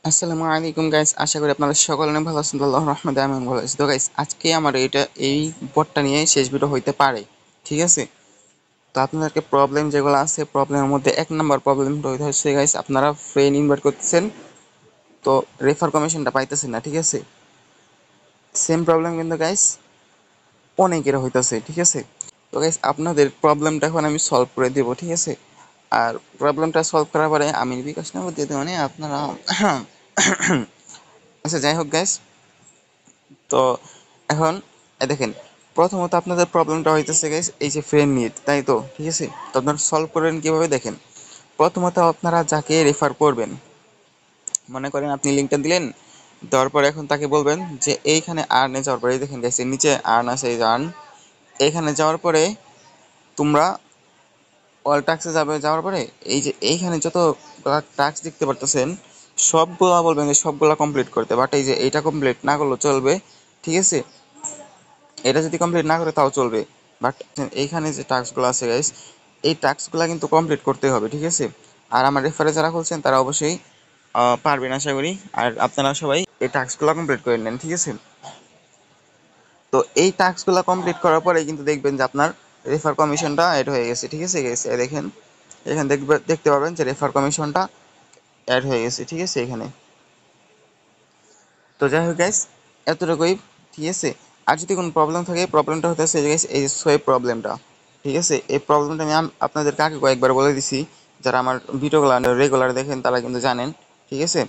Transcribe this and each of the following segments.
আসসালামু আলাইকুম গাইস, আশা করি আপনারা সকলে অনেক ভালো আছেন। আল্লাহর রহমতে আমি ভালো আছি। তো গাইস, আজকে আমার এই বটটা নিয়ে শেষ ভিডিও হইতে পারে, ঠিক আছে? তো আপনাদেরকে প্রবলেম যেগুলো আছে, প্রবলেমের মধ্যে এক নম্বর প্রবলেমটা হচ্ছে গাইস, আপনারা ফ্রেন্ড ইনভাইট করতেছেন তো রেফার কমিশনটা পাইতেছেন না, ঠিক আছে? সেম প্রবলেম কিন্তু গাইস অনেকের হইতেছে, ঠিক আছে? তো গাইস, আপনাদের প্রবলেমটা এখন আমি সলভ করে দেব, ঠিক আছে? আর প্রবলেমটা সলভ করার পরে আমি বিকাশ নাম্বার দিয়ে দেবো, মানে আপনারা আচ্ছা, যাই হোক গাইস, তো এখন দেখেন, প্রথমত আপনাদের প্রবলেমটা হইতেছে গাইস এই যে ফ্রেন্ড নিড, তাই তো? ঠিক আছে, তো আপনারা সলভ করবেন কিভাবে দেখেন। প্রথমত আপনারা যাকে রেফার করবেন, মনে করেন আপনি লিঙ্কটা দিলেন, দেওয়ার পরে এখন তাকে বলবেন যে এইখানে আর্নে যাওয়ার পরে দেখেন গাইস নিচে আর্ন আছে, এই যে আর্ন, এইখানে যাওয়ার পরে তোমরা অল টাস্কে যাওয়ার পরে এই যে এইখানে যত টাস্ক দেখতে পারতেছেন সবগুলা বলবেন যে সবগুলা কমপ্লিট করতে, বাট এই যে এইটা কমপ্লিট না করলেও চলবে, ঠিক আছে? এটা যদি কমপ্লিট না করে তাও চলবে, বাট এইখানে যে টাস্কগুলো আছে গাইস, এই টাস্কগুলো কিন্তু কমপ্লিট করতে হবে, ঠিক আছে? আর আমার রেফারে যারা খুলছেন তারা অবশ্যই পারবেন আশা করি। আর আপনারা সবাই এই টাস্কগুলো কমপ্লিট করে নেন, ঠিক আছে? তো এই টাস্কগুলো কমপ্লিট করার পরে কিন্তু দেখবেন যে আপনার রেফার কমিশনটা অ্যাড হয়ে গেছে, ঠিক আছে গেছে? দেখেন এখানে দেখতে পাবেন যে রেফার কমিশনটা অ্যাড হয়ে গেছে, ঠিক আছে এখানে। তো যাই হোক গাইস, এতটুকুই, ঠিক আছে? আর যদি কোনো প্রবলেম থাকে, প্রবলেমটা হতেছে গাইস এই যে সোয়েব প্রবলেমটা, ঠিক আছে? এই প্রবলেমটা আমি আপনাদেরকে আগে কয়েকবার বলে দিছি, যারা আমার ভিডিওগুলো রেগুলার দেখেন তারা কিন্তু জানেন, ঠিক আছে?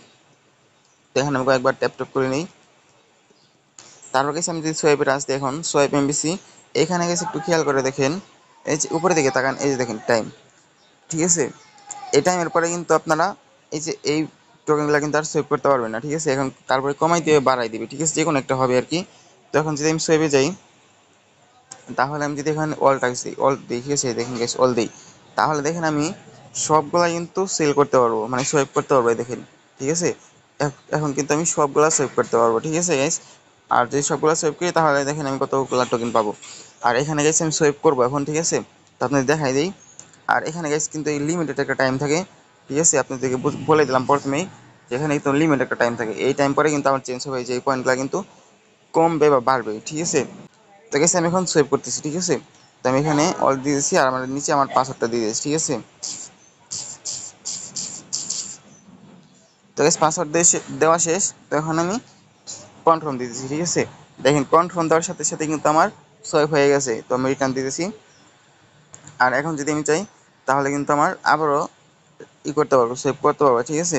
তো এখানে আমি কয়েকবার ট্যাপ ট্যাপ করে নিই। তারপর গেছে আমি যদি সোয়েবে টাচ দিই, এখন সোয়েব এমবিসি, এখানে গেছে একটু খেয়াল করে দেখেন, এই যে উপরে দিকে তাকান, এই যে দেখেন টাইম, ঠিক আছে? এই টাইমের পরে কিন্তু আপনারা এই যে এই টোকেনগুলো কিন্তু আর সেভ করতে পারবেন না, ঠিক আছে? এখন তারপরে কমাই দিবে, বাড়াই দিবে, ঠিক আছে? যে কোনো একটা হবে আর কি। তো এখন যদি আমি সেভে যাই, তাহলে আমি যদি এখানে অল টাক্স দিই, অল দিই, ঠিক আছে? দেখেন গেছি অল দিই, তাহলে দেখেন আমি সবগুলা কিন্তু সেল করতে পারবো, মানে সেভ করতে পারবো, এই দেখেন, ঠিক আছে? এখন কিন্তু আমি সবগুলা সেভ করতে পারবো, ঠিক আছে গাইস? আর যদি সবগুলা সেভ করি তাহলে দেখেন আমি কতগুলা টোকেন পাবো। আর এখানে গেছি আমি সেভ করবো এখন, ঠিক আছে? তো আপনাদের দেখাই দিই। আর এখানে গাইস কিন্তু এই লিমিটেড একটা টাইম থাকে, ঠিক আছে? আপনাদেরকে বলে দিলাম প্রথমেই যে এখানে কিন্তু লিমিটেড একটা টাইম থাকে, এই টাইম পরে কিন্তু আমার চেঞ্জ হবে, যে এই পয়েন্টগুলো কিন্তু কমবে বা বাড়বে, ঠিক আছে? তো গেছে আমি এখন সেভ করতেছি, ঠিক আছে? তো আমি এখানে অল দিয়ে দিচ্ছি আর আমার নিচে আমার পাসওয়ার্ডটা দিয়ে দিয়েছি, ঠিক আছে? তো গেছে পাসওয়ার্ড দেওয়া শেষ। তো এখন আমি কনফার্ম দিয়ে দিচ্ছি, ঠিক আছে? দেখেন কনফার্ম দেওয়ার সাথে সাথে কিন্তু আমার সোয়েব হয়ে গেছে, তো আমি রিটার্ন দিয়ে দিচ্ছি। আর এখন যদি আমি চাই তাহলে কিন্তু আমার আবারও করতে পারবো, সেভ করতে পারবো, ঠিক আছে?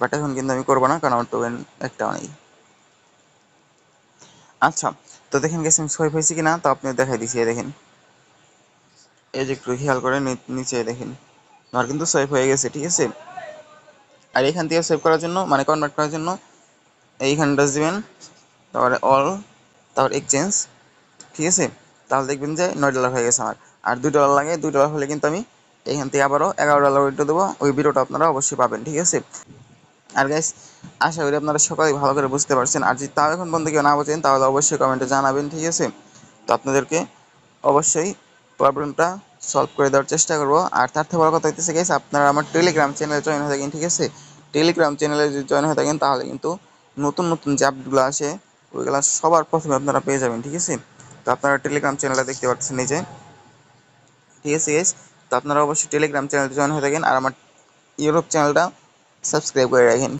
বাট এখন কিন্তু আমি করবো না, কারণ আমার টোকেন একটা নেই। আচ্ছা, তো দেখেন গেছে আমি সোয়েব হয়েছি কিনা, তো আপনি দেখাই দিচ্ছি, দেখেন এই যে একটু খেয়াল করে নিচে দেখেন আমার কিন্তু সোয়েব হয়ে গেছে, ঠিক আছে? আর এখান থেকে সেভ করার জন্য, মানে কনভার্ট করার জন্য এইখানে টাচ দিবেন, তারপরে অল, তারপর এক্সচেঞ্জ, ঠিক আছে? তাহলে দেখবেন যে $9 হয়ে গেছে আমার। আর $2 লাগে, $2 হলে কিন্তু আমি এখান থেকে আবারও $11 উইথড্র দেবো। ওই ভিডিওটা আপনারা অবশ্যই পাবেন, ঠিক আছে? আর গাইস, আশা করি আপনারা সকালে ভালো করে বুঝতে পারছেন। আর যদি তাও এখন পর্যন্ত কেউ না বোঝেন তাহলে অবশ্যই কমেন্টে জানাবেন, ঠিক আছে? তো আপনাদেরকে অবশ্যই প্রবলেমটা সলভ করে দেওয়ার চেষ্টা করব। আর তার থেকে বড় কথা হইতেছে গাইস, আপনারা আমার টেলিগ্রাম চ্যানেলে জয়েন হয়ে থাকেন, ঠিক আছে? টেলিগ্রাম চ্যানেলে যদি জয়েন হয়ে থাকেন তাহলে কিন্তু নতুন নতুন যে আপডেটগুলো আসে ওইগুলো সবার প্রথমে আপনারা পেয়ে যাবেন, ঠিক আছে? তো আপনারা টেলিগ্রাম চ্যানেলটা দেখতে পাচ্ছেন এই যে, ঠিক আছে গাইস? তো আপনারা অবশ্যই টেলিগ্রাম চ্যানেলটা জয়েন হয়ে থাকেন আর আমার ইউটিউব চ্যানেলটা সাবস্ক্রাইব করে রাখেন।